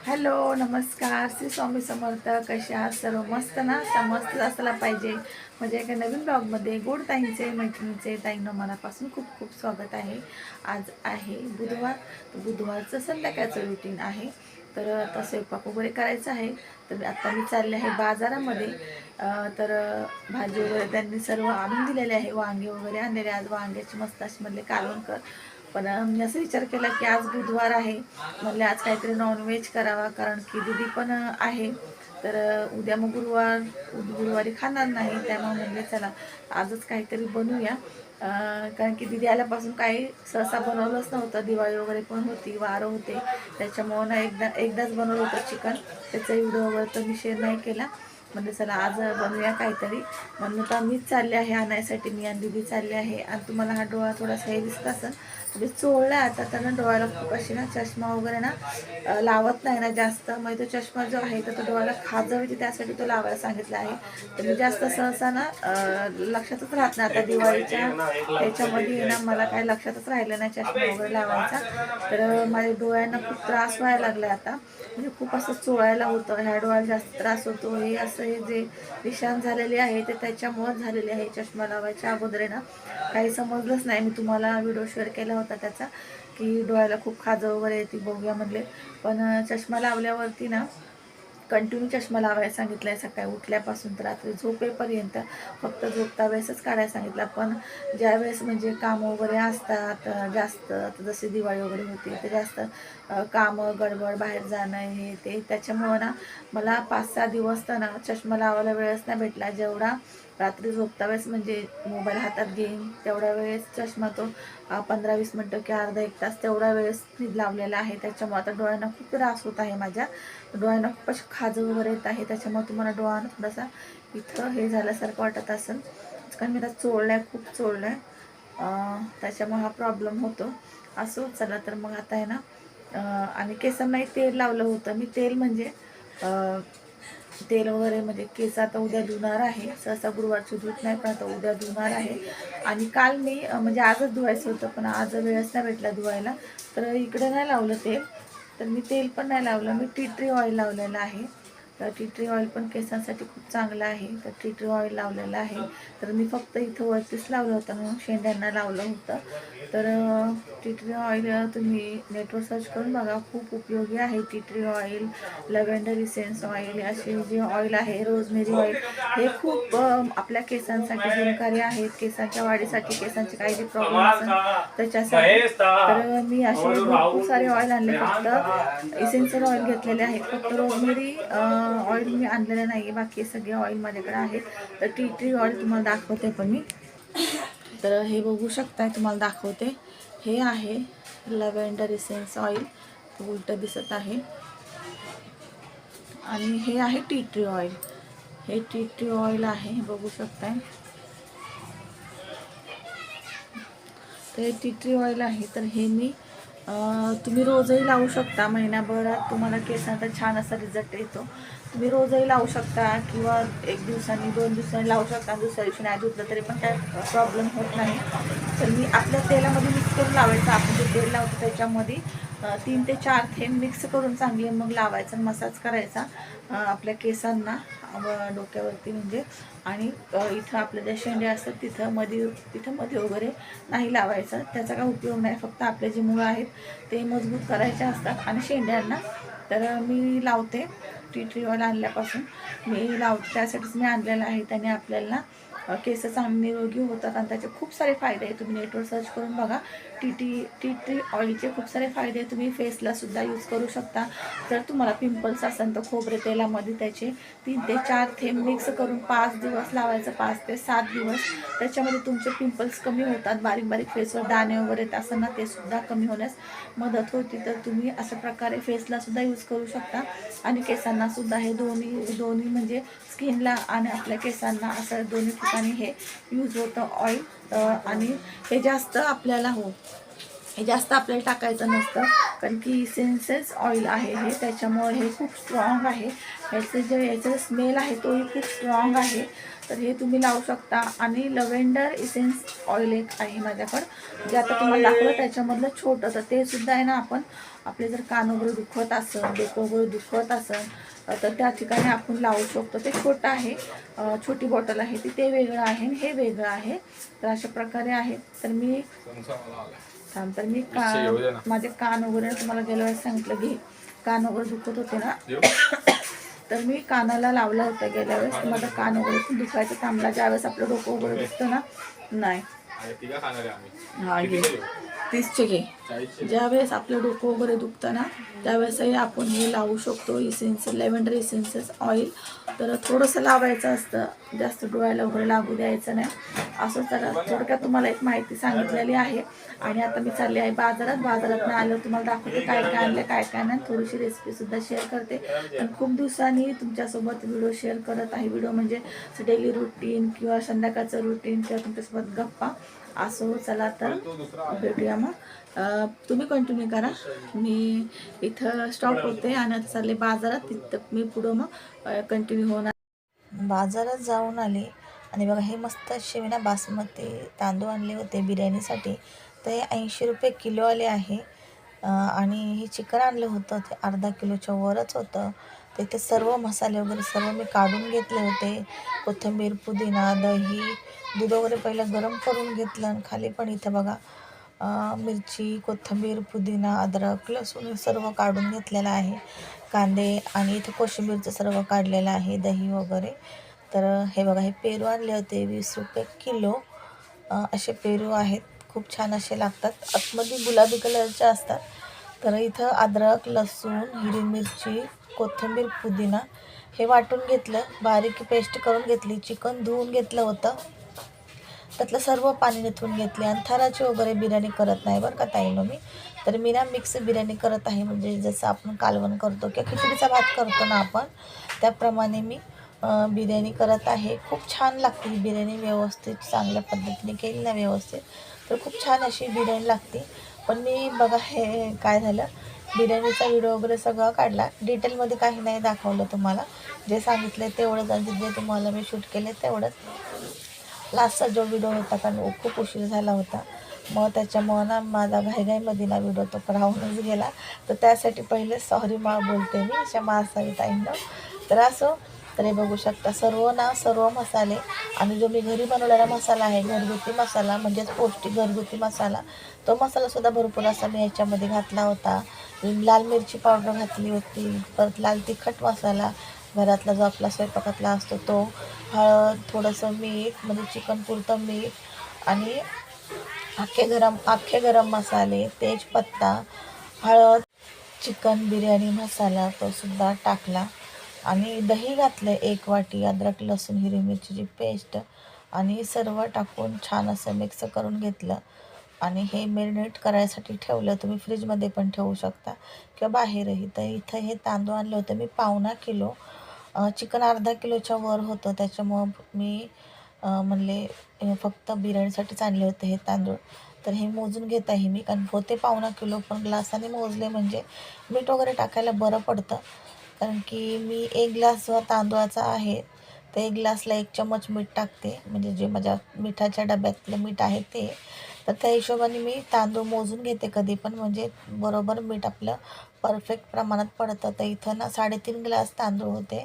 Hello नमस्कार श्री स्वामी समर्थ. कसे आहात सर्व? मस्त ना? मस्त असला पाहिजे. म्हणजे एका नवीन ब्लॉगमध्ये गोड ताईंचे मैत्रिणीचे ताईंना मनापासून खूप खूप स्वागत आहे. आज आहे बुधवार. बुधवारचं संध्याकाळचं रुटीन आहे. तर आता स्वयंपाक वगैरे करायचं आहे. तर आता मी चालले आहे बाजारामध्ये. तर भाजी वगैरे त्यांनी सर्व आणून दिलेले आहे. वांगे वगैरे आणलेले. आज वांग्याची मस्त अशी म्हणले कालवण कर. पण मी असं विचार केला की आज बुधवार आहे, म्हणले आज काहीतरी नॉनव्हेज करावा, कारण की दीदी पण आहे. तर उद्या मग गुरुवारी खाणार नाही, त्यामुळे म्हणले चला आजच काहीतरी बनवूया. कारण की दीदी आल्यापासून काही सहसा बनवलंच नव्हतं. दिवाळी वगैरे पण होती, वारं होते, त्याच्यामुळं ना एकदाच बनवलं होतं चिकन. त्याचा व्हिडिओ वगैरे तर मी शेअर नाही केला. म्हणजे चला आज बनवूया काहीतरी. म्हणून तर मीच चालले आहे आणायसाठी. मी आणि दीदी चालले आहे. आणि तुम्हाला हा डोळा थोडासा हे दिसत असेल, म्हणजे चोळला आता. तर डोळ्याला खूप अशी ना चष्मा वगैरे ना लावत नाही ना जास्त. मग तो चष्मा जो आहे तर तो डोळ्याला खाजव येते, त्यासाठी तो लावायला सांगितला आहे. तर मी जास्त सहसा ना लक्षातच राहत नाही. आता दिवाळीच्या ह्याच्यामध्ये ना मला काय लक्षातच राहिलं नाही चष्मा वगैरे लावायचा. तर माझ्या डोळ्यांना खूप त्रास व्हायला लागला आता. म्हणजे खूप असं चोळायला होतं. ह्या डोळ्याला जास्त त्रास होतो. हे असं हे जे निशाण झालेले आहे ते त्याच्यामुळेच झालेले आहे. चष्मा लावायच्या अगोदर ना काही समजलंच नाही. मी तुम्हाला व्हिडिओ शेअर केला होता त्याचा, की डोळ्याला खूप खाजं वगैरे येते, बघूया म्हणले. पण चष्मा लावल्यावरती ना कंटिन्यू चष्मा लावायला सांगितलं आहे. सकाळी उठल्यापासून तर रात्री झोपेपर्यंत. फक्त झोपता वेळेसच काढायला सांगितलं. पण ज्यावेळेस म्हणजे कामं वगैरे असतात जास्त, जसे दिवाळी वगैरे होती तर जास्त कामं गडबड, बाहेर जाणं हे ते, त्याच्यामुळं ना मला 5-6 दिवस तर ना चष्मा लावायला वेळच नाही भेटला. जेवढा रात्री झोपता वेळेस म्हणजे मोबाईल हातात घेईन तेवढ्या वेळेस चष्मा तो 15-20 मिनटं की अर्धा एक तास तेवढा वेळेस लावलेला आहे. त्याच्यामुळे आता डोळ्यांना खूप त्रास होत आहे. माझ्या डोळ्यांना खूप अशी खाजं वगैरे येत आहे. त्याच्यामुळे तुम्हाला डोळ्यांना थोडासा इथं हे झाल्यासारखं वाटत असेल, कारण मी आता चोळलाय, खूप चोळलाय. त्याच्यामुळे हा प्रॉब्लेम होतो. असो चला. तर मग आता आहे ना आणि केसांनाही तेल लावलं होतं मी. तेल म्हणजे तेल वगैरे म्हणजे केस आता उद्या धुणार आहे. सहसा गुरुवारची धुत नाही, पण आता उद्या धुणार आहे. आणि काल मी म्हणजे आजच धुवायचं होतं, पण आज वेळच नाही भेटला धुवायला. तर इकडे नाही लावलं तेल. तर मी तेल पण नाही लावलं. मी टी ट्री ऑइल लावलेलं आहे. तर टी ट्री ऑइल पण केसांसाठी खूप चांगलं आहे. तर टी ट्री ऑइल लावलेलं आहे. तर मी फक्त इथं वरतीच लावलं होतं, म्हणून शेंड्यांना लावलं होतं. तर टी ट्री ऑइल तुम्ही नेटवर सर्च करून बघा, खूप उपयोगी आहे. Tea tree oil, lavender essence oil, असे जे ऑइल आहे, रोजमेरी ऑइल, हे खूप आपल्या केसांसाठी गुणकारी आहेत. केसांच्या वाढीसाठी, केसांचे काही जे प्रॉब्लेम असेल त्याच्यासाठी. तर मी असे भरपूर सारे ऑइल आणले. फक्त इसेन्शियल ऑइल घेतलेले आहेत. फक्त रोजमेरी ऑइल मी आणलेलं नाही. बाकी सगळे ऑइल माझ्याकडे आहेत. तर टी ट्री ऑइल तुम्हाला दाखवते पण मी. तर हे बघू शकताय, तुम्हाला दाखवते. हे आहे लव्हेंडर इसेन्स ऑइल, उलटं दिसत आहे. आणि हे आहे टी ट्री ऑइल. हे टी ट्री ऑइल आहे, बघू शकताय. तर हे टी ट्री ऑइल आहे. तर हे मी तुम्ही रोजही लावू शकता. महिनाभरात तुम्हाला केसांचा छान असा रिझल्ट येतो. तुम्ही रोजही लावू शकता, किंवा 1 दिवसांनी 2 दिवसांनी लावू शकता. दुसऱ्या दिवशी नाही धुतलं तरी पण काय प्रॉब्लेम होत नाही. तर मी आपल्या तेलामध्ये मिक्स करून लावायचं. आपण जे तेल लावतो त्याच्यामध्ये 3 ते 4 थेंब मिक्स करून चांगले मग लावायचा, मसाज करायचा आपल्या केसांना, डोक्यावरती म्हणजे. आणि इथं आपल्या ज्या शेंड्या असतात तिथं मध्ये वगैरे नाही लावायचं. त्याचा काय उपयोग नाही. फक्त आपले जे मुळं आहेत ते मजबूत करायचे असतात आणि शेंड्यांना. तर मी लावते. टी ट्री ऑइल आणल्यापासून मी लावते, त्यासाठीच मी आणलेलं आहे. त्याने आपल्याला केस चांगले निरोगी होतात आणि त्याचे खूप सारे फायदे आहेत. तुम्ही नेटवर सर्च करून बघा. टी ट्री ऑइलचे खूप सारे फायदे. तुम्ही फेसला सुद्धा यूज करू शकता. जर तुम्हाला पिंपल्स असेल तर खोबरे तेलामध्ये त्याचे 3 ते 4 थेंब मिक्स करून 5 दिवस लावायचं, 5 ते 7 दिवस. त्याच्यामध्ये तुमचे पिंपल्स कमी होतात. बारीक बारीक फेसवर दाणे वगैरे येत असं ना, ते सुद्धा कमी होण्यास मदत होती. तर तुम्ही अशा प्रकारे फेसला सुद्धा यूज करू शकता आणि केसांना सुद्धा. हे दोन्ही म्हणजे स्किनला आणि आपल्या केसांना असं दोन्ही ठिकाणी हे यूज होतं ऑइल. आणि हे जास्त आपल्याला हे जास्त आपल्याला टाकायचं नसतं, कारण की इसेन्शियल ऑइल आहे हे. त्याच्यामुळे हे खूप स्ट्रॉंग आहे. याचं स्मेल आहे तोही खूप स्ट्रॉंग आहे. तर हे तुम्ही लावू शकता. आणि लव्हेंडर इसेन्स ऑइल एक आहे माझ्याकडं, जे आता तुम्हाला दाखवलं त्याच्यामधलं छोटं, तर ते सुद्धा आहे ना आपण आपले जर कान वगैरे दुखत असेल, डोकं वगैरे दुखत असेल तर त्या ठिकाणी आपण लावू शकतो. ते छोटं आहे, छोटी बॉटल आहे ती, ते वेगळं आहे आणि हे वेगळं आहे. तर अशा प्रकारे आहेत. तर मी माझे कान वगैरे तुम्हाला गेल्या वेळेस सांगितलं की कान वगैरे दुखत होते ना, तर मी कानाला लावलं होतं गेल्या वेळेस. तर माझा कान वगैरे पण दुखायचं थांबला ज्यावेळेस आपलं डोकं वगैरे दुखतं ना. नाही हा घे 30चे घे. ज्यावेळेस आपलं डोकं वगैरे दुखतं ना त्यावेळेसही आपण हे लावू शकतो. Essence lavender essences oil. तर थोडंसं लावायचं असतं, जास्त डोळ्याला वगैरे लागू द्यायचं नाही. असं तर थोडक्यात तुम्हाला एक माहिती सांगितलेली आहे. आणि आता मी चालली आहे बाजारात आल्यावर तुम्हाला दाखवते काय काय आणलं काय काय नाही. थोडीशी रेसिपीसुद्धा शेअर करते. आणि खूप दिवसांनी तुमच्यासोबत व्हिडिओ शेअर करत आहे. व्हिडिओ म्हणजे डेली रुटीन किंवा संध्याकाळचं रुटीन किंवा तुमच्यासोबत गप्पा असो. चला तर भेटूया मग. तुम्ही कंटिन्यू करा. मी इथं स्टॉप होते आणि आता चालले बाजारात. तिथं मी पुढं मग कंटिन्यू होणार. बाजारात जाऊन आले आणि बघा हे मस्त असे ना बासमती तांदूळ आणले होते बिर्याणीसाठी. तर हे 80 रुपये किलो आले आहे. आणि हे चिकन आणलं होतं ते अर्धा किलोच्या वरच होतं. तर इथे सर्व मसाले वगैरे सर्व मी काढून घेतले होते. कोथिंबीर, पुदिना, दही, दूध वगैरे पहिलं गरम करून घेतलं. आणि खाली पण इथं बघा मिरची, कोथिंबीर, पुदिना, अद्रक, लसूण सर्व काढून घेतलेलं आहे. कांदे आणि इथे कोशिंबीरचं सर्व काढलेलं आहे, दही वगैरे. तर हे बघा हे पेरू आणले होते 20 रुपये किलो. असे पेरू आहेत, खूप छान असे लागतात. आतमध्ये गुलाबी कलरचे असतात. तर इथं अद्रक, लसूण, हिरवी मिरची, कोथिंबीर, पुदिना हे वाटून घेतलं, बारीक पेस्ट करून घेतली. चिकन धुवून घेतलं होतं, त्यातलं सर्व पाणी निथळून घेतले. आणि थराची वगैरे बिर्याणी करत नाही बरं का ताईंनो मी. तर मी ना मिक्स बिर्याणी करत आहे, म्हणजे जसं आपण कालवण करतो किंवा खिचडीचा भात करतो ना आपण, त्याप्रमाणे मी बिर्याणी करत आहे. खूप छान लागते ही बिर्याणी, व्यवस्थित चांगल्या पद्धतीने केली ना व्यवस्थित तर खूप छान अशी बिर्याणी लागते. पण मी बघा हे काय झालं, बिर्याणीचा व्हिडिओ वगैरे सगळं काढला, डिटेलमध्ये काही नाही दाखवलं तुम्हाला. जे सांगितलं तेवढंच आणि जे तुम्हाला मी शूट केले तेवढंच. लास्टचा जो व्हिडिओ होता कारण खूप उशीर झाला होता, मग त्याच्यामुळं ना माझा घाईघाईमध्ये ना व्हिडिओ तो राहूनच गेला. तर त्यासाठी पहिले सॉरी बोलते मी अशा मासावी ताईंना. तर असं तर हे बघू शकता सर्व मसाले. आणि जो मी घरी बनवलेला मसाला आहे, घरगुती मसाला म्हणजेच पौष्टिक घरगुती मसाला, तो मसालासुद्धा भरपूर असा मी याच्यामध्ये घातला होता. लाल मिरची पावडर घातली होती, परत लाल तिखट मसाला घरातला जो आपला स्वयंपाकातला असतो तो, हळद, थोडंसं मीठ म्हणजे चिकन पुरतं मीठ, आणि अख्खे गरम मसाले, तेजपत्ता, हळद, चिकन बिर्याणी मसाला तो सुद्धा टाकला. आणि दही घातलं 1 वाटी, अद्रक, लसूण, हिरवी मिरचीची पेस्ट आणि सर्व टाकून छान असं मिक्स करून घेतलं. आणि हे मॅरिनेट करायसाठी ठेवलं. तुम्ही फ्रीजमध्ये पण ठेवू शकता किंवा बाहेरही. तर इथं हे तांदूळ आणलं होतं मी 1.25 किलो. चिकन अर्धा किलोच्या वर होतं, त्याच्यामुळं मी म्हणले फक्त बिर्याणीसाठीच आणले होते हे तांदूळ. तर हे मोजून घेत आहे मी, कारण होते 1.25 किलो, पण ग्लासाने मोजले म्हणजे मीठ वगैरे टाकायला बरं पडतं. कारण की मी 1 ग्लास जो तांदूळाचा आहे तर 1 ग्लासला 1 चम्मच मीठ टाकते, म्हणजे जे माझ्या मिठाच्या डब्यातलं मीठ आहे ते. तर त्या हिशोबाने मी तांदूळ मोजून घेते कधी पण, म्हणजे बरोबर मीठ आपलं परफेक्ट प्रमाणात पडतं. तर इथं ना 3.5 ग्लास तांदूळ होते,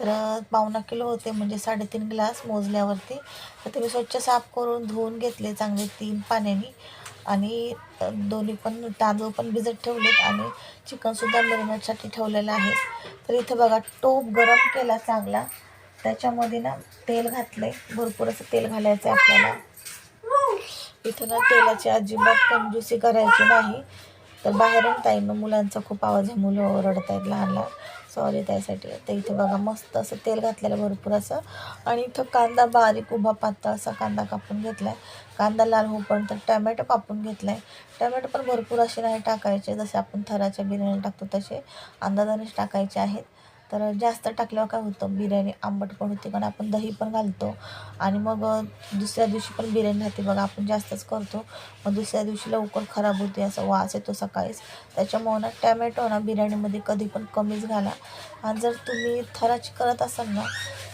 तर 1.25 किलो होते म्हणजे 3.5 ग्लास मोजल्यावरती. तर ते मी स्वच्छ साफ करून धुवून घेतले चांगले 3 पाण्याने. आणि दोन्ही पण तांदूळ पण भिजत ठेवलेत आणि चिकनसुद्धा मॅरिनेटसाठी ठेवलेलं आहे. तर इथं बघा टोप गरम केला चांगला, त्याच्यामध्ये ना तेल घातलं आहे. भरपूर असं तेल घालायचं आहे आपल्याला. इथं ना तेलाची अजिबात कंजूसी करायची नाही. तर बाहेरून ताईंनो मुलांचा खूप आवाज आहे, मुलं ओरडत आहेत लहान लहान, सॉरी त्यासाठी. तर इथे बघा मस्त असं तेल घातलेलं भरपूर असं. आणि इथं कांदा बारीक उभा पातळ असा कांदा कापून घेतला आहे. कांदा लाल होईपर्यंत टमॅटो कापून घेतला आहे. टमॅटो पण भरपूर असे नाही टाकायचे, जसे आपण थराच्या बिर्याणी टाकतो तसे अंदाजानेच टाकायचे आहेत. तर जास्त टाकल्यावर काय होतं, बिर्याणी आंबट पण होते, कारण आपण दही पण घालतो. आणि मग दुसऱ्या दिवशी पण बिर्याणी राहते बघा, आपण जास्तच करतो, मग दुसऱ्या दिवशी लवकर खराब होते, असा वास येतो सकाळीच. त्याच्यामुळं ना टॅमॅटो ना बिर्याणीमध्ये कधी पण कमीच घाला. आणि जर तुम्ही थराची करत असाल ना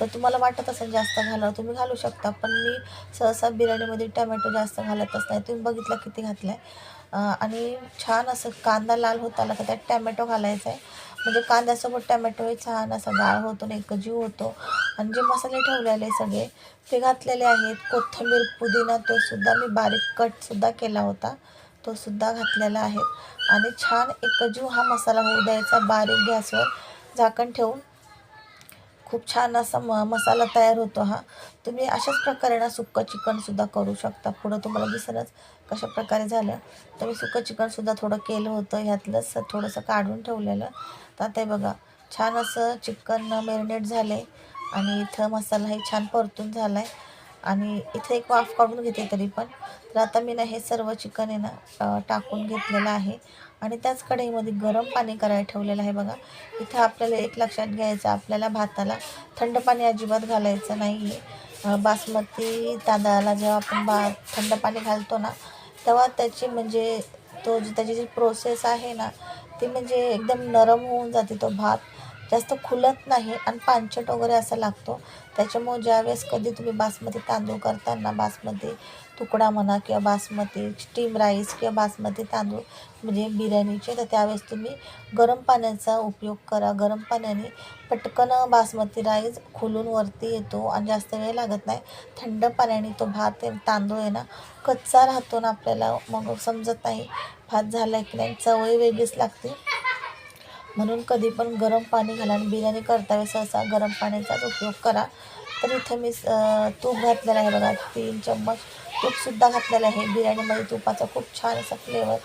तर तुम्हाला वाटत असेल जास्त घालावं तुम्ही घालू शकता, पण मी सहसा बिर्याणीमध्ये टॅमॅटो जास्त घालतच नाही. तुम्ही बघितलं किती घातलं आहे. आणि छान असं कांदा लाल होत आला का त्यात टॅमॅटो घालायचा आहे. म्हणजे कांद्यासोबत टॅमॅटो हे छान असा गाळ होतो आणि एकजीव होतो. आणि जे मसाले ठेवलेले सगळे ते घातलेले आहेत. कोथिंबीर, पुदिना तोसुद्धा मी बारीक कटसुद्धा केला होता, तोसुद्धा घातलेला आहे. आणि छान एकजीव हा मसाला होऊ द्यायचा बारीक गॅसवर झाकण ठेवून. खूप छान असा मसाला तयार होतो हा. तुम्ही अशाच प्रकारे ना सुक्कं चिकनसुद्धा करू शकता. पुढं तुम्हाला दिसेलच कशा प्रकारे झालं. तर मी सुक्कं चिकनसुद्धा थोडं केलं होतं, ह्यातलंच थोडंसं काढून ठेवलेलं. तर आता हे बघा छान असं चिकन मॅरिनेट झालं आहे आणि इथं मसालाही छान परतून झाला आहे. आणि इथे एक वाफ काढून घेते तरी पण. तर आता मी ना हे सर्व चिकन आहे ना टाकून घेतलेलं आहे आणि त्याच कढईमध्ये गरम पाणी करायला ठेवलेलं आहे बघा. इथं आपल्याला एक लक्षात घ्यायचं, आपल्याला भाताला थंड पाणी अजिबात घालायचं नाही आहे. बासमती तांदळाला जेव्हा आपण थंड पाणी घालतो ना, तेव्हा त्याची म्हणजे त्याची जी प्रोसेस आहे ना, ती म्हणजे एकदम नरम होऊन जाते. तो भात जास्त खुलत नाही आणि पानचट वगैरे असा लागतो. त्याच्यामुळे ज्यावेळेस कधी तुम्ही बासमती तांदूळ करताना, बासमती तुकडा म्हणा किंवा बासमती स्टीम राईस किंवा बासमती तांदूळ म्हणजे बिर्याणीचे, तर त्यावेळेस तुम्ही गरम पाण्याचा उपयोग करा. गरम पाण्याने पटकन बासमती राईस खुलून वरती येतो आणि जास्त वेळ लागत नाही. थंड पाण्याने तो भात तांदूळ आहे ना कच्चा राहतो ना, आपल्याला मग समजत नाही भात झाला की नाही, चवही वेगळीच लागते. म्हणून कधी पण गरम पाणी घाला आणि बिर्याणी करता वेळेस सहसा गरम पाण्याचाच उपयोग करा. तर इथं मी तूप घातलेलं आहे बघा, 3 चम्मच तूपसुद्धा घातलेलं आहे. बिर्याणीमध्ये तुपाचा खूप छान असा फ्लेवर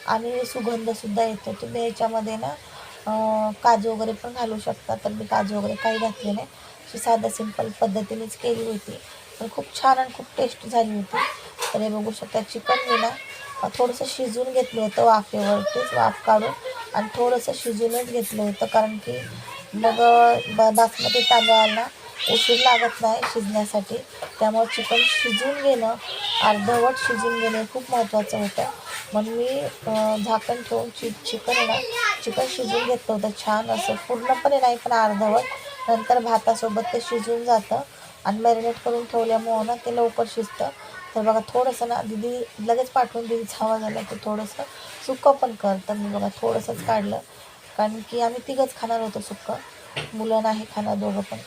आणि सुगंधसुद्धा येतो. तुम्ही याच्यामध्ये ना काजू वगैरे पण घालू शकता. तर मी काजू वगैरे काही घातले नाही, अशी साधं सिंपल पद्धतीनेच केली होती, पण खूप छान आणि खूप टेस्टी झाली होती. तर हे बघू शकता चिकन मी ना थोडंसं शिजवून घेतलं होतं वाफेवरतीच, वाफ काढून आणि थोडंसं शिजवूनच घेतलं होतं, कारण की मग बासमती तांदळाला उशीर लागत नाही शिजण्यासाठी. त्यामुळे चिकन शिजवून घेणं, अर्धवट शिजवून घेणं हे खूप महत्त्वाचं होतं. म्हणून मी झाकण ठेवून चिकन आहे ना चिकन शिजवून घेतलं होतं छान असं, पूर्णपणे नाही पण अर्धवट. नंतर भातासोबत ते शिजून जातं आणि मॅरिनेट करून ठेवल्यामुळं ना ते लवकर शिजतं. तर बघा थोडंसं ना दीदी लगेच पाठवून दीदीचा आवाज आला की थोडंसं सुक्कं पण कर. तर मी बघा थोडंसंच काढलं, कारण की आम्ही तिघंच खाणार होतो सुक्कं, मुलं नाही खाणार दोघं पण,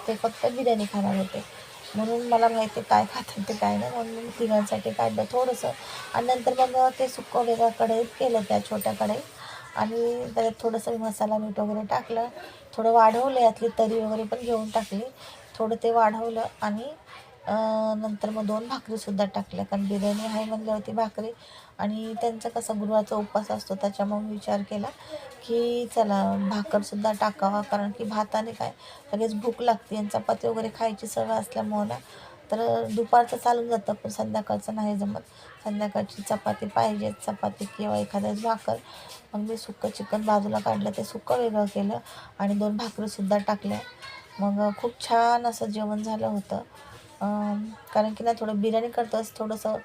ते फक्त बिर्याणी खाणार होते. म्हणून मला माहिती आहे काय खातात ते काय नाही, म्हणून मी तिघांसाठी काढलं थोडंसं. आणि नंतर मग ते सुक्कं वेगळ्या कढईत केलं, त्या छोट्या कढईत, आणि त्याच्यात थोडंसं मसाला मीठ वगैरे टाकलं, थोडं वाढवलं, यातली तरी वगैरे पण घेऊन टाकली, थोडं ते वाढवलं. आणि नंतर मग 2 भाकरीसुद्धा टाकल्या, कारण बिर्याणी आहे म्हणल्यावरती भाकरी. आणि त्यांचा कसा गुरुवारचा उपवास असतो, त्याच्यामुळे मी विचार केला की चला भाकरसुद्धा टाकावा, कारण की भाताने काय लगेच भूक लागते आणि चपाती वगैरे खायची सवय असल्यामुळं ना, तर दुपारचं चालून जातं पण संध्याकाळचं नाही जमत. संध्याकाळची चपाती पाहिजे, चपाती किंवा एखाद्या भाकर. मग मी सुक्कं चिकन बाजूला काढलं, ते सुक्कं वेगळं केलं आणि 2 भाकरीसुद्धा टाकल्या. मग खूप छान असं जेवण झालं होतं. कारण की ना थोडं बिर्याणी करताच थोडंसं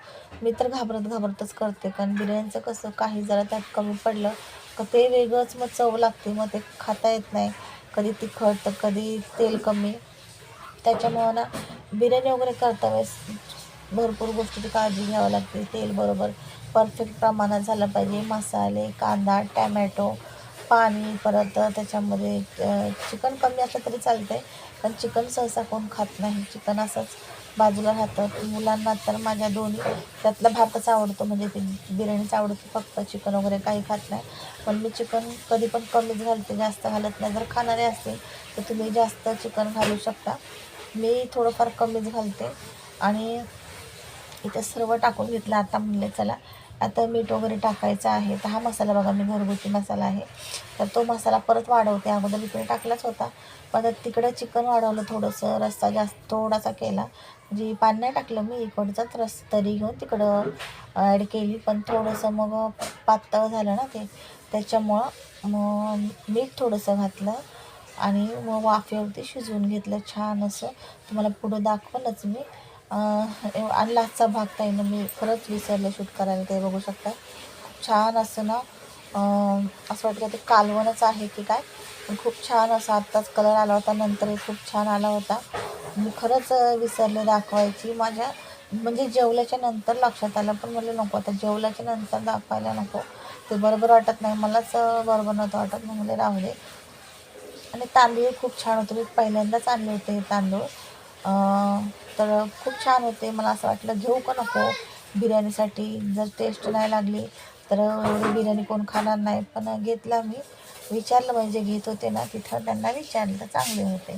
मी तर घाबरतच करते, कारण बिर्याणीचं कसं काही जरा त्यात कमी पडलं का ते वेगळंच मग चव लागते, मग ते खाता येत नाही. कधी तिखट तर कधी तेल कमी. त्याच्यामुळं ना बिर्याणी वगैरे करता वेळेस भरपूर गोष्टीची काळजी घ्यावी लागते. तेल बरोबर परफेक्ट प्रमाणात झालं पाहिजे, मसाले, कांदा, टॅमॅटो, पाणी, परत त्याच्यामध्ये चिकन कमी असलं तरी चालतं आहे, पण चिकन सहसा कोण खात नाही. चिकन असंच बाजूला राहतं. मुलांना तर माझ्या दोन्ही त्यातला भातच आवडतो, म्हणजे ते बिर्याणीच आवडते फक्त, चिकन वगैरे काही खात नाही. पण मी चिकन कधी पण कमीच घालते, जास्त घालत नाही. जर खाणारे असतील तर तुम्ही जास्त चिकन घालू शकता, मी थोडंफार कमीच घालते. आणि इथं सर्व टाकून घेतलं. आता म्हणले चला आता मीठ वगैरे टाकायचं आहे. तर हा मसाला बघा मी घरगुती मसाला आहे, तर तो मसाला परत वाढवते. अगोदर इकडे टाकलाच होता, पण तिकडं चिकन वाढवलं थोडंसं, रस्सा जास्त थोडासा केला, म्हणजे पाणी नाही टाकलं मी, इकडचाच तरी घेऊन तिकडं ॲड केली, पण थोडंसं मग पातळ झालं ना ते, त्याच्यामुळं मग मीठ थोडंसं घातलं आणि मग वाफेवरती शिजवून घेतलं छान असं. तुम्हाला पुढं दाखवलंच मी. आणि लास्टचा भाग ताईनं मी खरंच विसरले शूट करायला, ते बघू शकता. खूप छान असं ना असं वाटतं ते कालवणच आहे की काय. पण खूप छान असा आत्ताच कलर आला होता, नंतरही खूप छान आला होता. मी खरंच विसरले दाखवायची. माझ्या म्हणजे जेवल्याच्या नंतर लक्षात आलं, पण म्हटलं नको आता जेवल्याच्या नंतर दाखवायला नको. ते बरोबर वाटत नाही, मलाच बरोबर नव्हतं वाटत. मग म्हणले राहू दे. आणि तांदूळ खूप छान होते. मी पहिल्यांदाच आणले होते हे तांदूळ. तर खूप छान होते. मला असं वाटलं घेऊ का नको बिर्याणीसाठी. जर टेस्ट नाही लागली तर एवढी बिर्याणी कोण खाणार नाही. पण घेतला मी. विचारलं म्हणजे घेत होते ना तिथं त्यांना विचारलं, चांगले होते.